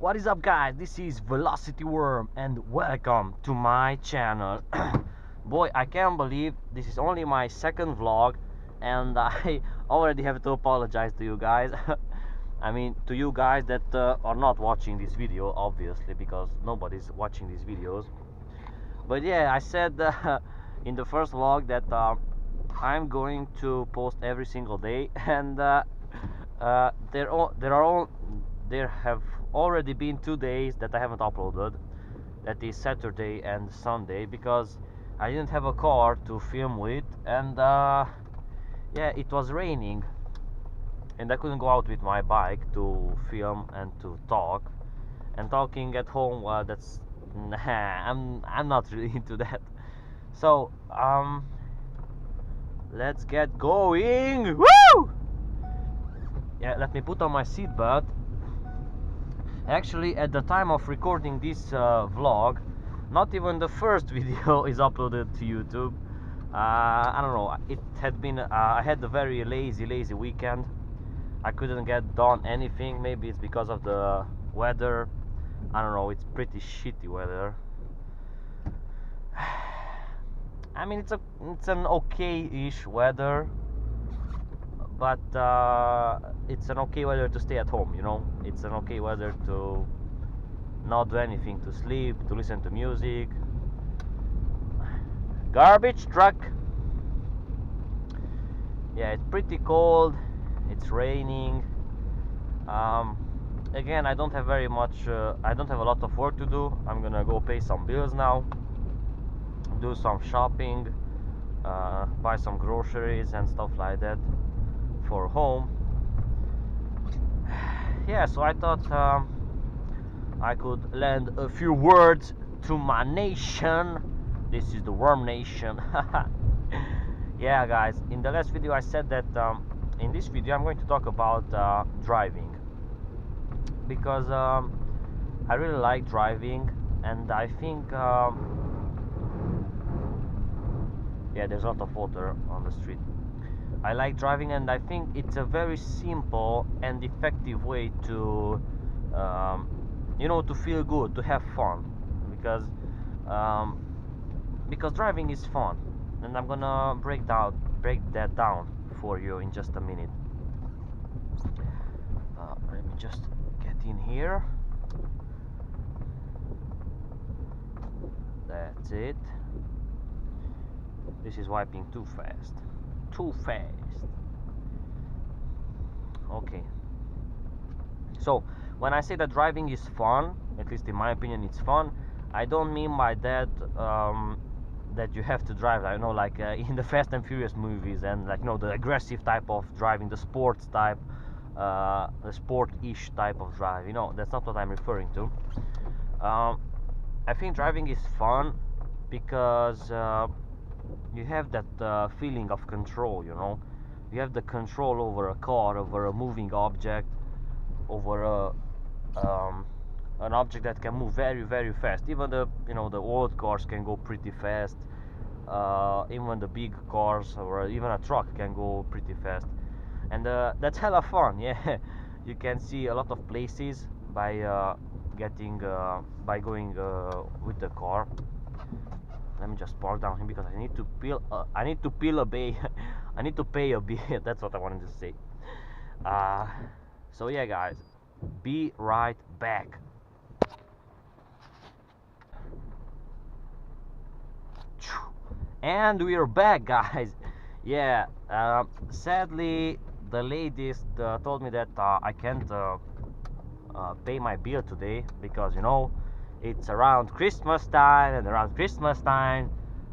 What is up, guys? This is Velocity Worm and welcome to my channel. Boy, I can't believe this is only my second vlog and I already have to apologize to you guys. I mean, to you guys that are not watching this video, obviously, because nobody's watching these videos. But yeah, I said in the first vlog that I'm going to post every single day, and there have already been 2 days that I haven't uploaded. That is Saturday and Sunday, because I didn't have a car to film with, and yeah, it was raining and I couldn't go out with my bike to film and to talk. And talking at home, well, that's I'm not really into that. So let's get going. Woo! Yeah, let me put on my seatbelt. Actually, at the time of recording this vlog, not even the first video is uploaded to YouTube. I don't know, it had been I had a very lazy weekend. I couldn't get done anything. Maybe it's because of the weather. I don't know, it's pretty shitty weather. I mean, it's an okay-ish weather, but it's an okay weather to stay at home, you know. It's an okay weather to not do anything, to sleep, to listen to music. Garbage truck. Yeah, it's pretty cold, it's raining. Again, I don't have very much I don't have a lot of work to do. I'm gonna go pay some bills now, do some shopping, buy some groceries and stuff like that for home. Yeah, so I thought I could lend a few words to my nation. This is the Worm Nation. Yeah, guys, in the last video I said that in this video I'm going to talk about driving, because I really like driving, and I think yeah, there's a lot of water on the street. I like driving, and I think it's a very simple and effective way to you know, to feel good, to have fun, because driving is fun. And I'm gonna break that down for you in just a minute. Let me just get in here. That's it. This is wiping too fast. Okay. So when I say that driving is fun, at least in my opinion it's fun, I don't mean by that that you have to drive, I know, like in the Fast and Furious movies, and like, you know, the aggressive type of driving, the sports type, the sport-ish type of drive. You know, that's not what I'm referring to. I think driving is fun because you have that feeling of control, you know. You have the control over a car, over a moving object, over an object that can move very fast. Even the, you know, the old cars can go pretty fast. Even the big cars or even a truck can go pretty fast, and that's hella fun. Yeah, you can see a lot of places by going with the car. Let me just park down here because I need to peel a bay. I need to pay a bill. That's what I wanted to say. So yeah, guys, be right back. And we're back, guys. Yeah, sadly the ladies told me that I can't pay my bill today, because, you know, it's around Christmas time, and around Christmas time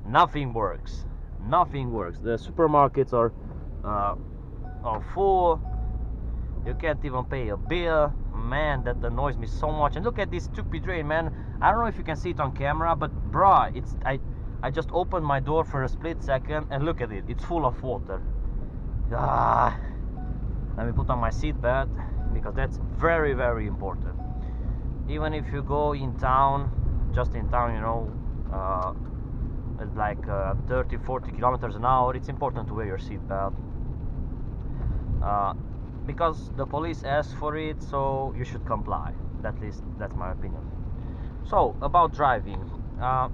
nothing works. The supermarkets are full. You can't even pay a bill. Man, that annoys me so much. And look at this stupid rain, man. I don't know if you can see it on camera, but bruh, I just opened my door for a split second and look at it, it's full of water. Let me put on my seatbelt, because that's very important. Even if you go in town, just in town, you know, at like 30-40 kilometers an hour, it's important to wear your seatbelt. Because the police ask for it, so you should comply. At least that's my opinion. So about driving, yeah,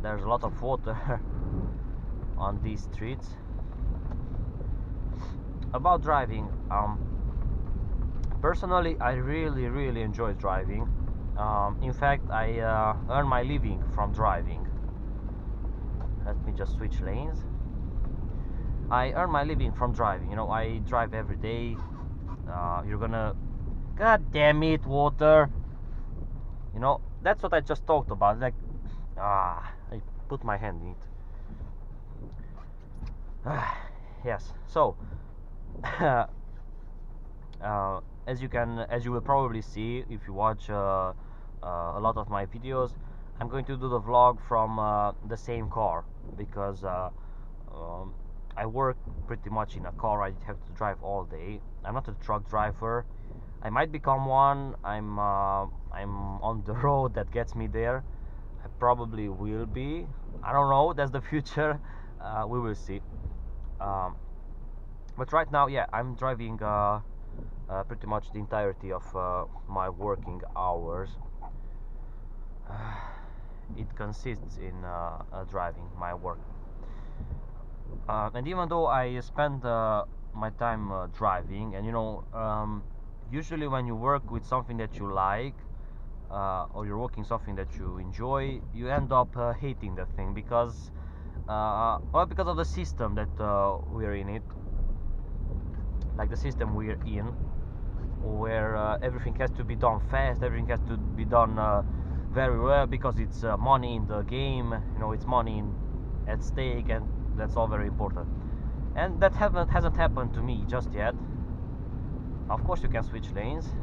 there's a lot of water on these streets. About driving, personally, I really enjoy driving. In fact, I earn my living from driving. Let me just switch lanes. I earn my living from driving. You know, I drive every day. You're gonna, God damn it, water. You know, that's what I just talked about. Like, I put my hand in it. Yes. So, as you will probably see if you watch a lot of my videos, I'm going to do the vlog from the same car because um, I work pretty much in a car. I have to drive all day. I'm not a truck driver. I might become one. I'm on the road that gets me there. I probably will be. I don't know. That's the future. We will see. Um, but right now, yeah, I'm driving pretty much the entirety of my working hours. It consists in driving my work. And even though I spend my time driving, and usually when you work with something that you like, or you're working something that you enjoy, you end up hating the thing because of the system that we're in it, like the system we're in, where everything has to be done fast, everything has to be done very well because it's money in the game, it's money at stake, and that's all very important. And that hasn't happened to me just yet. Of course, you can switch lanes.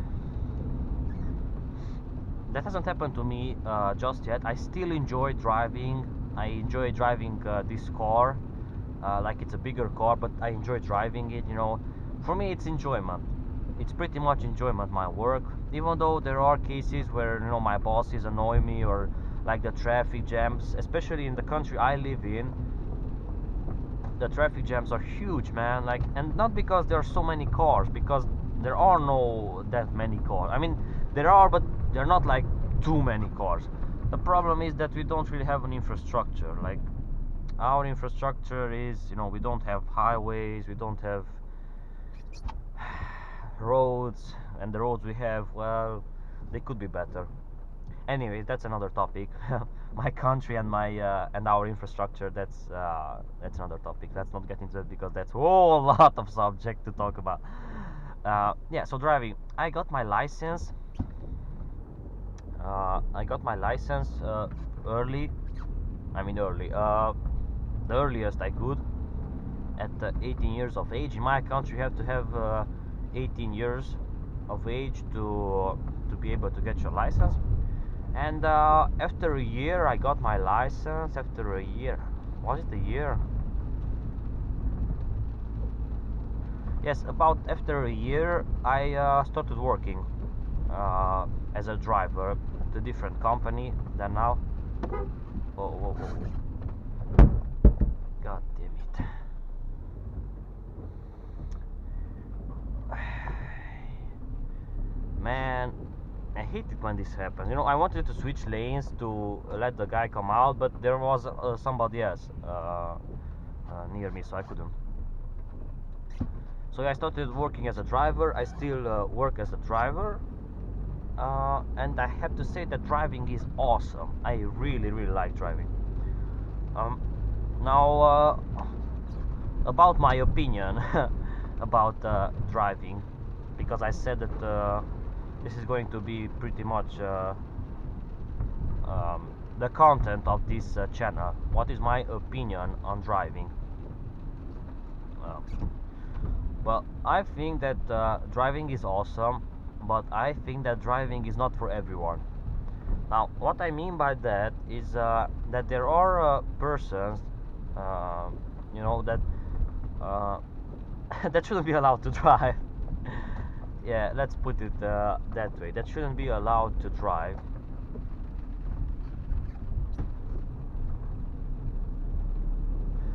That hasn't happened to me just yet. I still enjoy driving. I enjoy driving this car, like it's a bigger car, but I enjoy driving it. For me, it's enjoyment. It's pretty much enjoyment, my work. Even though there are cases where my bosses annoy me, or like the traffic jams, especially in the country I live in. The traffic jams are huge, man. Like, and not because there are so many cars, because there are no that many cars. I mean, there are, but they're not like too many cars. The problem is that we don't really have an infrastructure. Like, our infrastructure is, we don't have highways, we don't have roads, and the roads we have, well, they could be better. Anyway, that's another topic. My country and our infrastructure, that's another topic. Let's not get into that because that's a whole lot of subject to talk about. Yeah, so driving, I got my license. Early. I mean early. The earliest I could, at 18 years of age. In my country, you have to have 18 years of age to be able to get your license. And after a year, I got my license. After a year, was it a year? Yes, about after a year, I started working as a driver at a different company than now. Whoa, whoa, whoa. God damn it. Man, I hate it when this happens. I wanted to switch lanes to let the guy come out, but there was somebody else near me, so I couldn't. So I started working as a driver. I still work as a driver, and I have to say that driving is awesome. I really like driving. Now, about my opinion about driving, because I said that this is going to be pretty much the content of this channel. What is my opinion on driving? Well, I think that driving is awesome, but I think that driving is not for everyone. Now, what I mean by that is that there are persons, that that shouldn't be allowed to drive. Yeah, let's put it that way. That shouldn't be allowed to drive.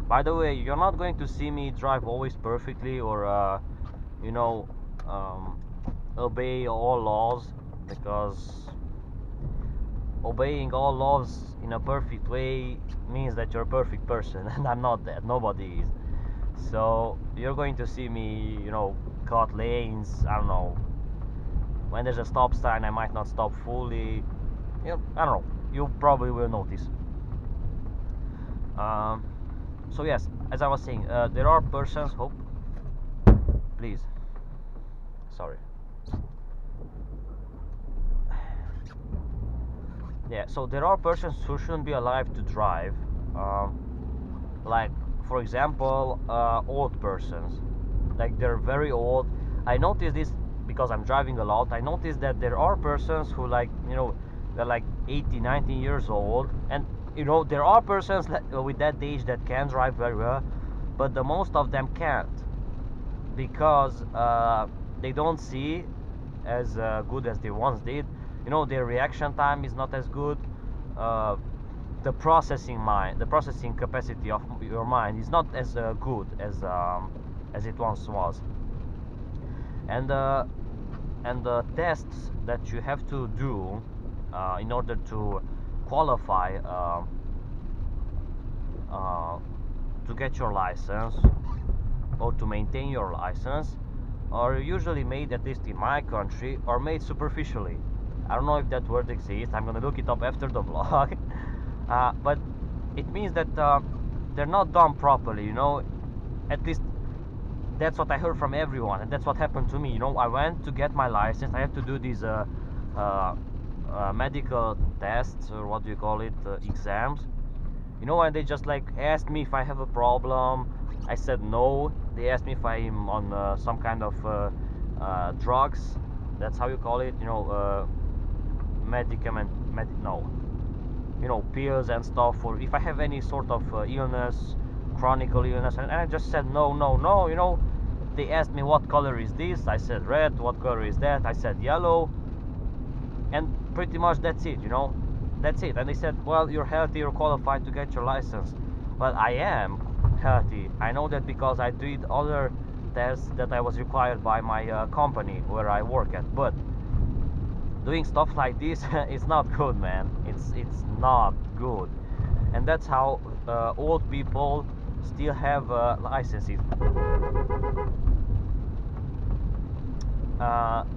By the way, you're not going to see me drive always perfectly, or obey all laws, because obeying all laws in a perfect way means that you're a perfect person, and I'm not that. Nobody is. So you're going to see me, cut lanes. I don't know. When there's a stop sign, I might not stop fully. I don't know. You probably will notice. Um, so yes, as I was saying, there are persons. Hope, please. Sorry. Yeah. So there are persons who shouldn't be alive to drive. Um, like, for example, old persons. Like, they're very old. I noticed this because I'm driving a lot. I noticed that there are persons who, like, they're like 80, 90 years old, and there are persons with that age that can drive very well, but the most of them can't, because they don't see as good as they once did. Their reaction time is not as good. uh, the processing capacity of your mind is not as good as it once was. And the tests that you have to do in order to qualify uh, to get your license, or to maintain your license, are usually made, at least in my country, or made superficially. I don't know if that word exists. I'm gonna look it up after the vlog. But it means that they're not done properly. At least that's what I heard from everyone, and that's what happened to me. I went to get my license. I have to do these medical tests, or what do you call it, exams. And they just like asked me if I have a problem. I said no. They asked me if I'm on some kind of drugs. That's how you call it. Medicament. No. Pills and stuff, or if I have any sort of illness, chronic illness, and I just said no, no, no. They asked me what color is this. I said red. What color is that? I said yellow. And pretty much that's it. That's it. And they said, well, you're healthy, you're qualified to get your license. Well, I am healthy. I know that because I did other tests that I was required by my company where I work at. But doing stuff like this is not good, man. It's not good. And that's how old people still have licenses.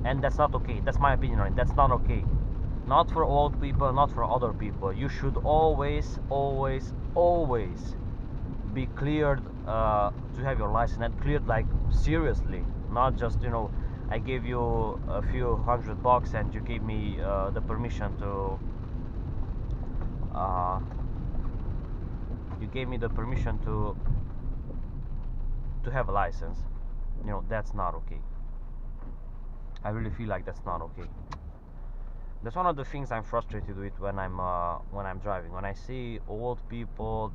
And that's not okay. That's my opinion on it. That's not okay. Not for old people, not for other people. You should always, always, always be cleared to have your license, and cleared like seriously, not just I gave you a few $100 and you gave me the permission to have a license. That's not okay. I really feel like that's not okay. That's one of the things I'm frustrated with when I'm driving. When I see old people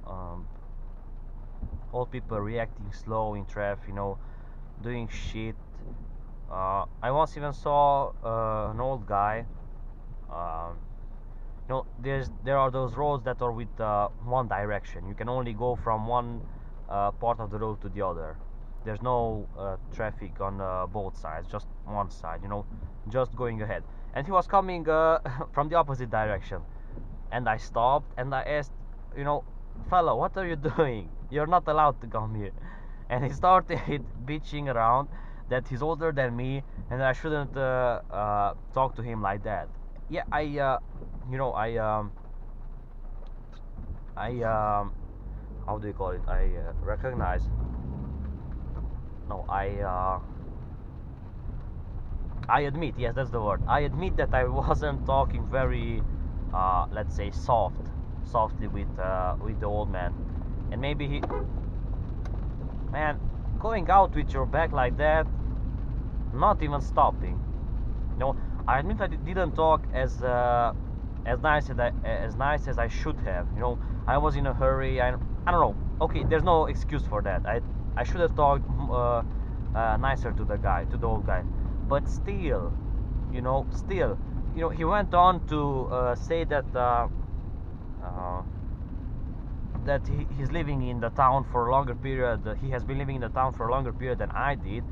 um, reacting slow in traffic, doing shit. I once even saw an old guy. Um, there are those roads that are with one direction. You can only go from one part of the road to the other. There's no traffic on both sides, just one side. Just going ahead. And he was coming from the opposite direction, and I stopped and I asked, fella, what are you doing? You're not allowed to come here. And he started bitching around that he's older than me and I shouldn't talk to him like that. Yeah, I how do you call it? I recognize. No, I admit. Yes, that's the word. I admit that I wasn't talking very, let's say, softly with the old man, and maybe he, man, going out with your back like that, not even stopping. I admit I didn't talk as nice as I should have. I was in a hurry. I don't know. Okay, there's no excuse for that. I should have talked nicer to the old guy. But still, he went on to say that he's living in the town for a longer period. He has been living in the town for a longer period than I did,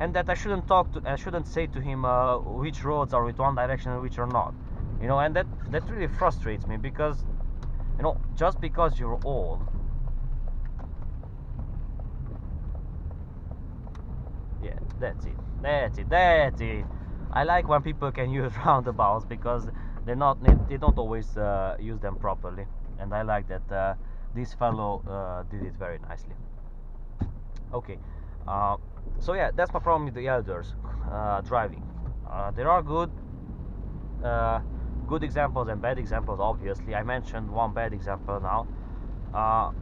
and that I shouldn't say to him which roads are with one direction and which are not, you know. And that really frustrates me, because, you know, just because you're old, yeah, that's it. I like when people can use roundabouts, because they don't always use them properly, and I like that this fellow did it very nicely. Okay, uh, so yeah, that's my problem with the elders driving. There are uh, good examples and bad examples. Obviously, I mentioned one bad example now. Uh,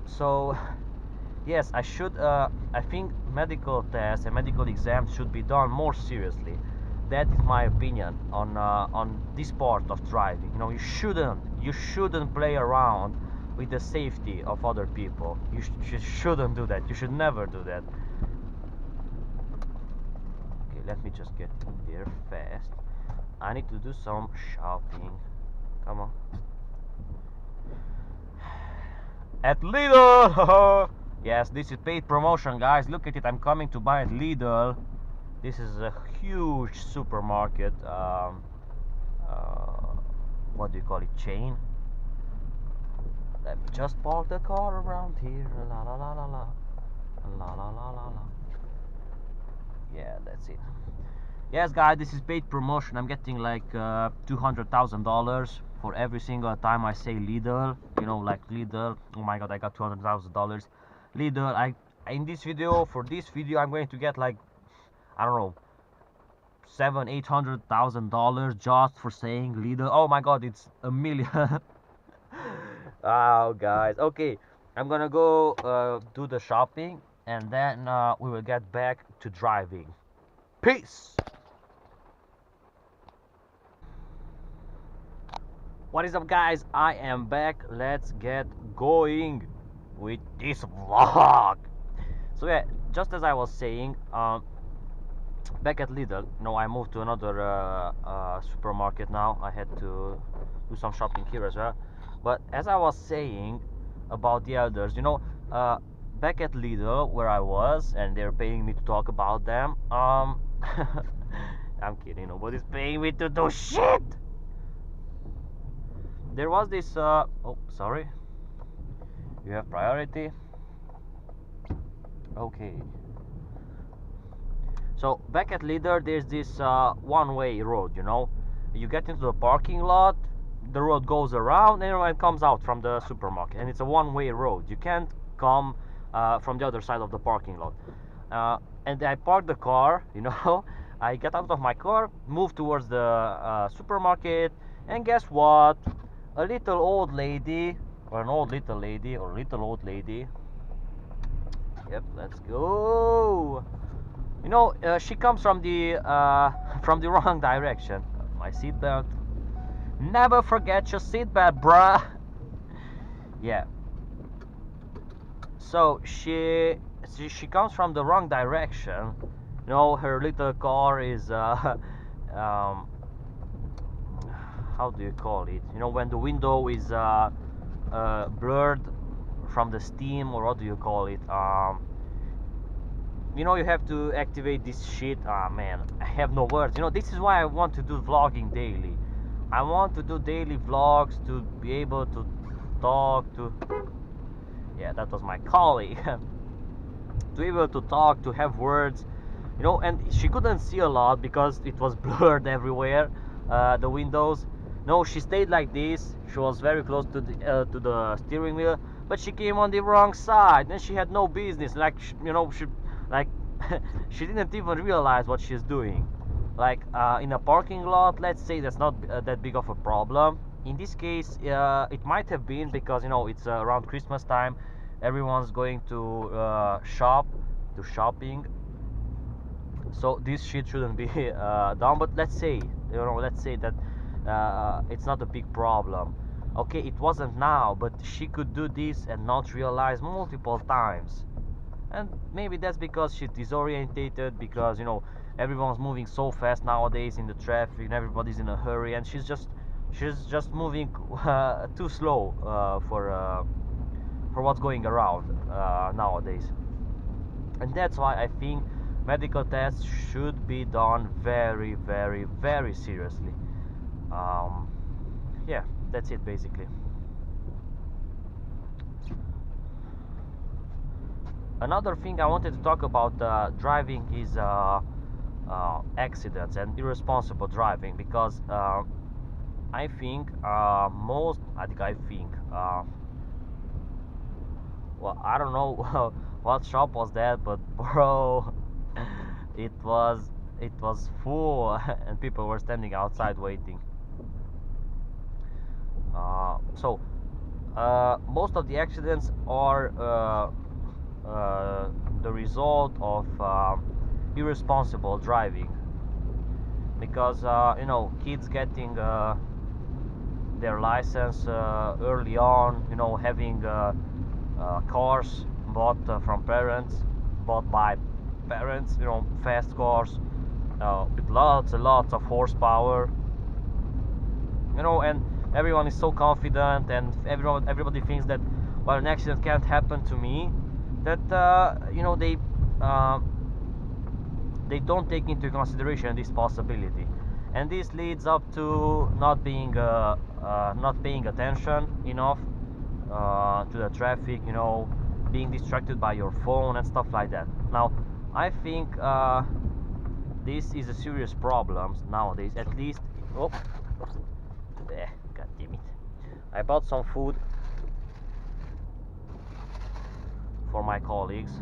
so yes, I should. I think medical tests and medical exams should be done more seriously. That is my opinion on this part of driving. You know, you shouldn't play around with the safety of other people. You shouldn't do that. You should never do that. Okay, let me just get in there fast. I need to do some shopping. Come on. At Lidl! Yes, this is paid promotion, guys. Look at it. I'm coming to buy at Lidl. This is a huge supermarket. What do you call it? Chain. Let me just park the car around here. La la la la la. La la la la la. Yeah, that's it. Yes, guys, this is paid promotion. I'm getting like $200,000 for every single time I say Lidl. You know, like Lidl. Oh my God, I got $200,000. Lidl. In this video, for this video, I'm going to get like, I don't know, $700,000-800,000 just for saying Lidl. Oh my God, it's a million. Oh, guys. Okay, I'm gonna go do the shopping, and then we will get back to driving. Peace. What is up, guys? I am back. Let's get going with this vlog. So yeah, just as I was saying, back at Lidl, you know, I moved to another supermarket now. I had to do some shopping here as well. But as I was saying about the elders, you know, back at Lidl where I was, and they're paying me to talk about them. I'm kidding. Nobody's paying me to do shit. There was this. Oh, sorry. You have priority. Okay. So back at Lidl, there's this one-way road. You know, you get into the parking lot, the road goes around, and it comes out from the supermarket, and it's a one-way road. You can't come from the other side of the parking lot. And I park the car. You know, I get out of my car, move towards the supermarket, and guess what? A little old lady, or an old little lady, or little old lady. Yep, let's go. You know, she comes from the wrong direction. My seatbelt. Never forget your seatbelt, bruh. Yeah. So she comes from the wrong direction. You know, her little car is how do you call it? You know, when the window is blurred from the steam, or what do you call it? You know, you have to activate this shit. Ah, man, I have no words. You know, this is why I want to do vlogging daily. I want to do daily vlogs to be able to talk to. Yeah, that was my colleague. To be able to talk, to have words, you know. And she couldn't see a lot because it was blurred everywhere, the windows. No, she stayed like this. She was very close to the steering wheel, but she came on the wrong side, and she had no business. Like, you know, like she didn't even realize what she's doing. Like in a parking lot, let's say that's not that big of a problem. In this case, it might have been, because, you know, it's around Christmas time. Everyone's going to shopping. So this shit shouldn't be done. But let's say, that it's not a big problem. Okay, it wasn't now, but she could do this and not realize multiple times. And maybe that's because she's disorientated, because, you know, everyone's moving so fast nowadays in the traffic, and everybody's in a hurry, and she's just moving too slow for what's going around nowadays. And that's why I think medical tests should be done very, very, very seriously. um, yeah, that's it basically. Another thing I wanted to talk about driving is accidents and irresponsible driving, because I think well, I don't know what shop was that, but bro, it was it was full and people were standing outside waiting. So most of the accidents are the result of irresponsible driving, because kids getting their license early on, having cars bought from parents, bought by parents, fast cars with lots and lots of horsepower, and everyone is so confident, and everybody thinks that, well, an accident can't happen to me, that uh, they don't take into consideration this possibility, and this leads up to not paying attention enough to the traffic, being distracted by your phone and stuff like that. Now, I think this is a serious problem nowadays, at least. Oh, god damn it. I bought some food for my colleagues.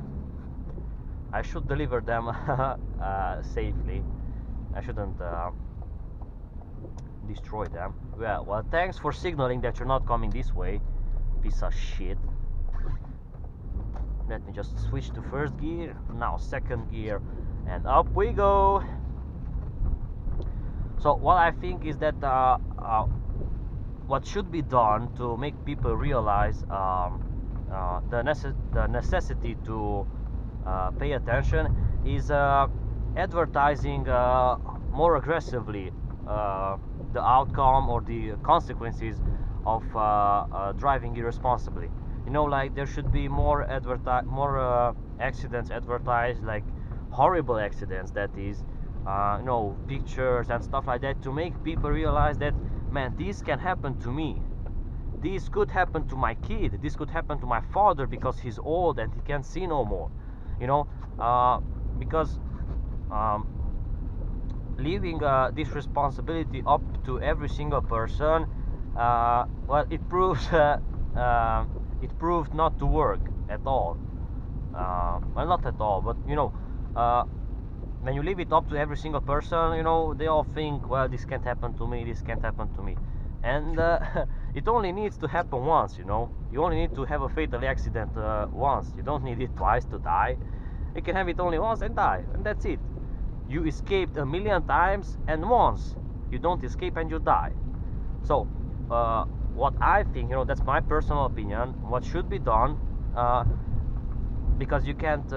I should deliver them safely. I shouldn't destroy them. Well, thanks for signaling that you're not coming this way, piece of shit. Let me just switch to first gear, now second gear, and up we go. So what I think is that what should be done to make people realize the necessity to pay attention is advertising more aggressively the outcome or the consequences of driving irresponsibly. Like there should be more accidents advertised, like horrible accidents, that is, pictures and stuff like that, to make people realize that, man, this can happen to me. This could happen to my kid. This could happen to my father because he's old and he can't see no more. Because leaving this responsibility up to every single person, well, it proved not to work at all. Well, not at all, but when you leave it up to every single person, they all think, well, this can't happen to me, this can't happen to me, and it only needs to happen once. You only need to have a fatal accident once. You don't need it twice to die. You can have it only once and die, and that's it. You escaped a million times, and once you don't escape and you die. So what I think, that's my personal opinion, what should be done, because you can't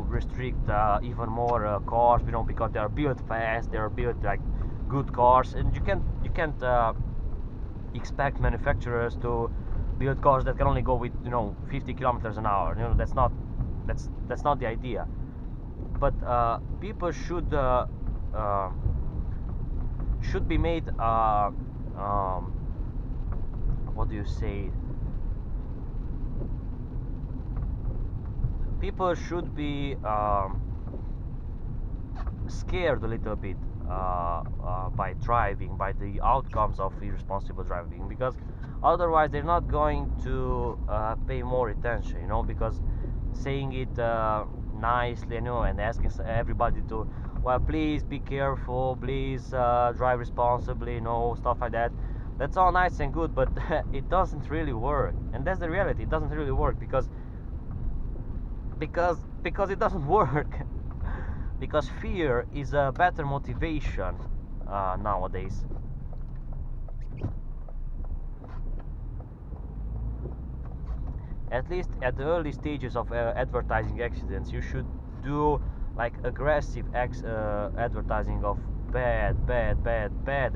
restrict even more cars, because they are built fast, they are built like good cars, and you can't expect manufacturers to build cars that can only go with 50 kilometers an hour. That's not the idea. But people should be made what do you say, people should be scared a little bit by driving, by the outcomes of irresponsible driving, because otherwise they're not going to pay more attention, because saying it nicely, and asking everybody to, well, please be careful, please drive responsibly, stuff like that, that's all nice and good, but it doesn't really work. And that's the reality, it doesn't really work, because it doesn't work. Because fear is a better motivation nowadays. At least at the early stages of advertising accidents, you should do like aggressive advertising of bad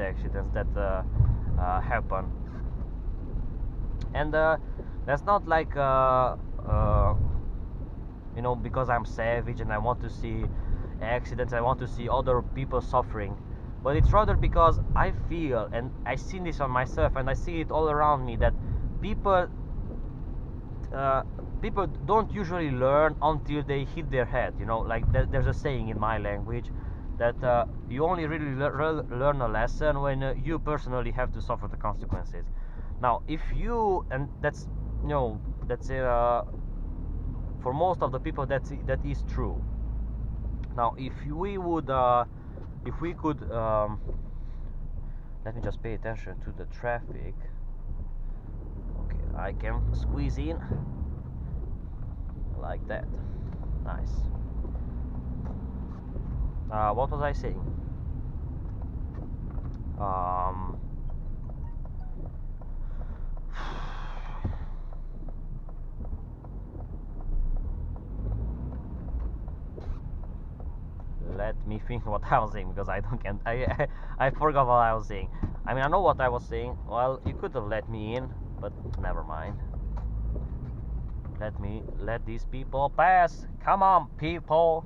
accidents that happen. And that's not like because I'm savage and I want to see accidents, I want to see other people suffering, but it's rather because I feel, and I see this on myself and I see it all around me, that people uh, people don't usually learn until they hit their head. You know, like there's a saying in my language that you only really learn a lesson when you personally have to suffer the consequences. Now, if you, and that's, you know, that's for most of the people that is true. Now, if we could, let me just pay attention to the traffic. Okay, I can squeeze in like that. Nice. What was I saying? Um, let me think what I was saying, because I don't can I forgot what I was saying. I mean, I know what I was saying. Well, you could have let me in, but never mind. Let these people pass. Come on, people.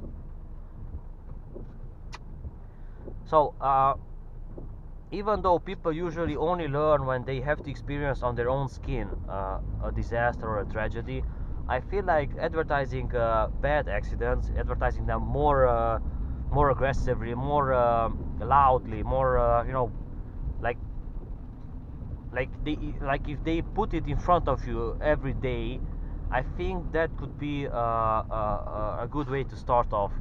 So, even though people usually only learn when they have to experience on their own skin a disaster or a tragedy, I feel like advertising bad accidents, advertising them more aggressively, more loudly, more you know, like like if they put it in front of you every day, I think that could be a good way to start off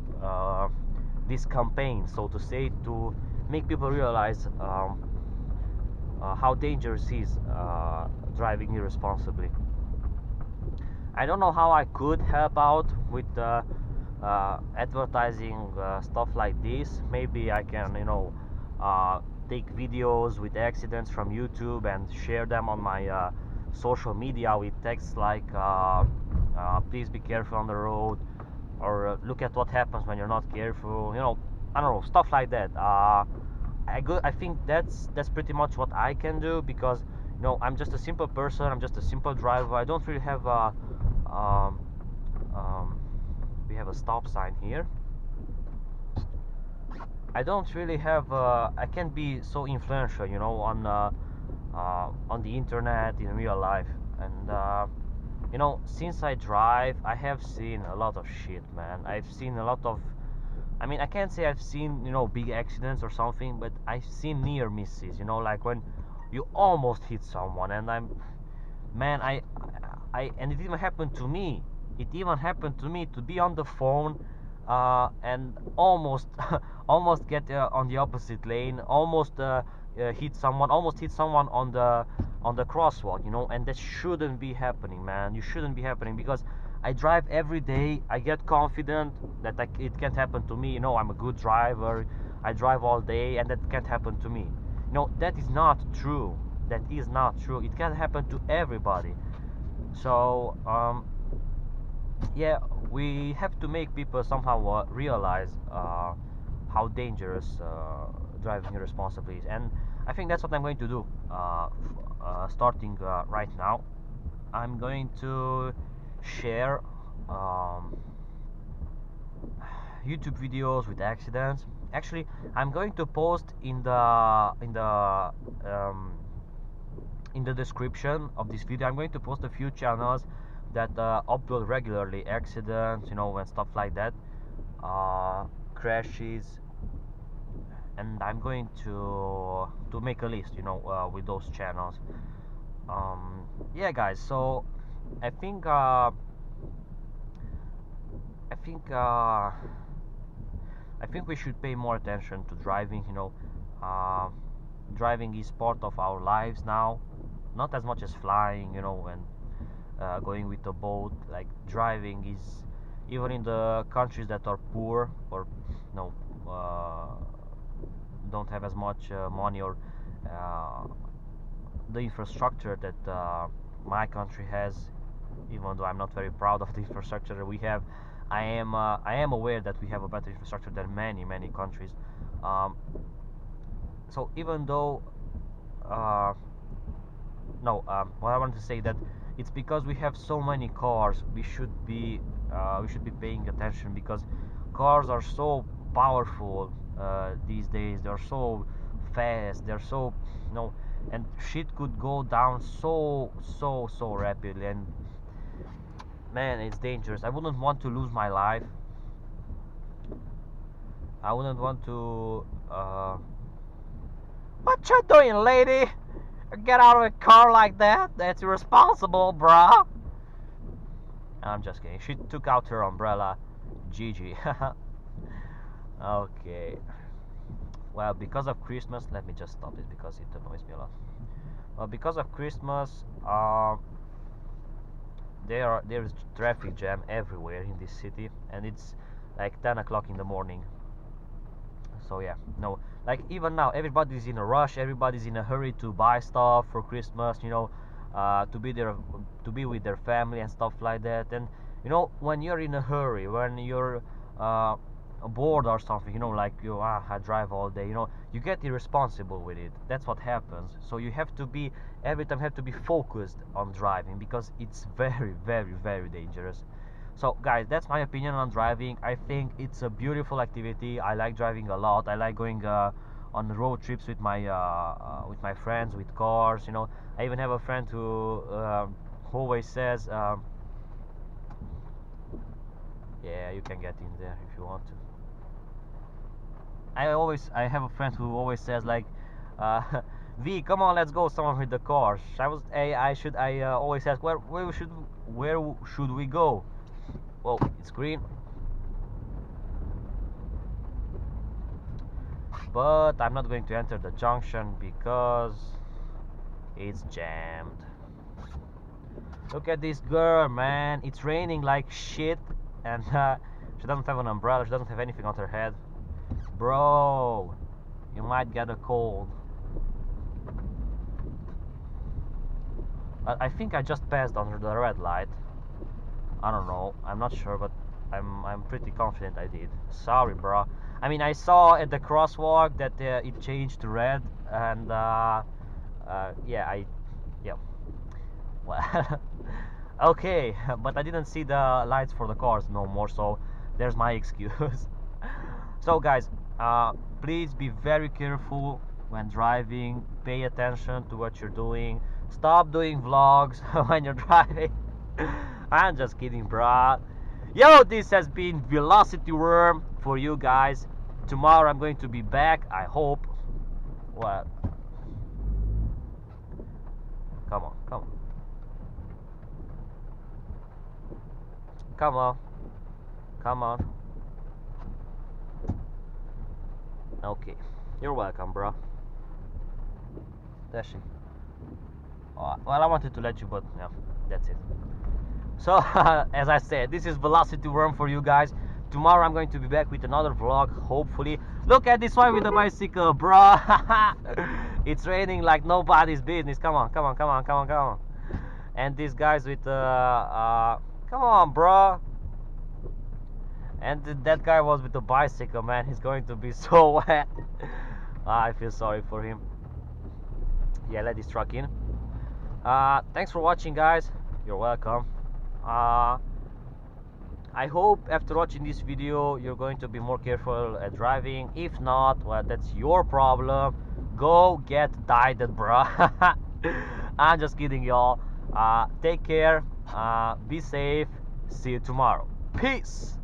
this campaign, so to say, to make people realize how dangerous is driving irresponsibly. I don't know how I could help out with advertising stuff like this. Maybe I can, you know, take videos with accidents from YouTube and share them on my social media with texts like please be careful on the road, or look at what happens when you're not careful. You know, I don't know, stuff like that. I think that's pretty much what I can do, because you know, I'm just a simple person. I'm just a simple driver. I don't really have um, um, we have a stop sign here. I don't really have I can't be so influential, you know, on the internet in real life. And you know, since I drive, I have seen a lot of shit, man. I've seen a lot of, I mean, I can't say I've seen, you know, big accidents or something, but I've seen near misses, you know, like when you almost hit someone. And man, and it even happened to me. It even happened to me to be on the phone and almost, almost get on the opposite lane, almost almost hit someone on the crosswalk, you know. And that shouldn't be happening, man. You shouldn't be happening, because I drive every day. I get confident that it can't happen to me. You know, I'm a good driver. I drive all day, and that can't happen to me. No, that is not true. That is not true. It can happen to everybody. So, yeah, we have to make people somehow realize how dangerous driving irresponsibly is. And I think that's what I'm going to do starting right now. I'm going to share YouTube videos with accidents. Actually, I'm going to post in the description of this video. I'm going to post a few channels that upload regularly accidents, you know, and stuff like that, crashes, and I'm going to make a list, you know, with those channels. Yeah, guys. So I think I think uh, I think we should pay more attention to driving. You know, driving is part of our lives now, not as much as flying. You know, and going with a boat. Like driving is, even in the countries that are poor or no don't have as much money, or uh, the infrastructure that my country has. Even though I'm not very proud of the infrastructure that we have, I am aware that we have a better infrastructure than many countries. Um, so even though no, what I want to say, that it's because we have so many cars, we should be paying attention, because cars are so powerful these days. They're so fast. They're so, you know, and shit could go down so rapidly. And man, it's dangerous. I wouldn't want to lose my life. I wouldn't want to. What you doing, lady? Get out of a car like that? That's irresponsible, bruh. I'm just kidding. She took out her umbrella. GG. Okay. Well, because of Christmas, let me just stop this because it annoys me a lot. Well, because of Christmas, there's traffic jam everywhere in this city, and it's like 10 o'clock in the morning. So yeah, no, like even now, everybody's in a rush. Everybody's in a hurry to buy stuff for Christmas. You know, to be there, to be with their family and stuff like that. And you know, when you're in a hurry, when you're bored or something, you know, like I drive all day, you know, you get irresponsible with it. That's what happens. So you have to be, every time have to be focused on driving, because it's very dangerous. So guys, that's my opinion on driving. I think it's a beautiful activity. I like driving a lot. I like going on road trips with my friends, with cars, you know. I even have a friend who always says yeah, you can get in there if you want to. I have a friend who always says like, V, come on, let's go somewhere with the cars. I always ask, where should we go? Well, it's green, but I'm not going to enter the junction because it's jammed. Look at this girl, man. It's raining like shit, and she doesn't have an umbrella. She doesn't have anything on her head. Bro, you might get a cold. I think I just passed under the red light. I don't know. I'm not sure, but I'm pretty confident I did. Sorry, bro. I mean, I saw at the crosswalk that it changed to red, and yeah, yeah. Well, okay, but I didn't see the lights for the cars no more, so there's my excuse. So, guys, please be very careful when driving. Pay attention to what you're doing. Stop doing vlogs when you're driving. I'm just kidding, bruh. Yo, this has been Velocity Worm for you guys. Tomorrow I'm going to be back, I hope. What? Come on, come on. Come on. Come on. Okay. You're welcome, bro. Dashing. Well, I wanted to let you, but yeah, that's it. So, as I said, this is Velocity Worm for you guys. Tomorrow I'm going to be back with another vlog, hopefully. Look at this one with the bicycle, bro. It's raining like nobody's business. Come on, come on, come on, come on, come on. And these guys with come on, bro. And that guy was with the bicycle, man. He's going to be so wet. I feel sorry for him. Yeah, let this truck in. Thanks for watching, guys. You're welcome. I hope after watching this video you're going to be more careful at driving. If not, well, that's your problem. Go get dieted, bro. I'm just kidding, y'all. Take care. Be safe. See you tomorrow. Peace.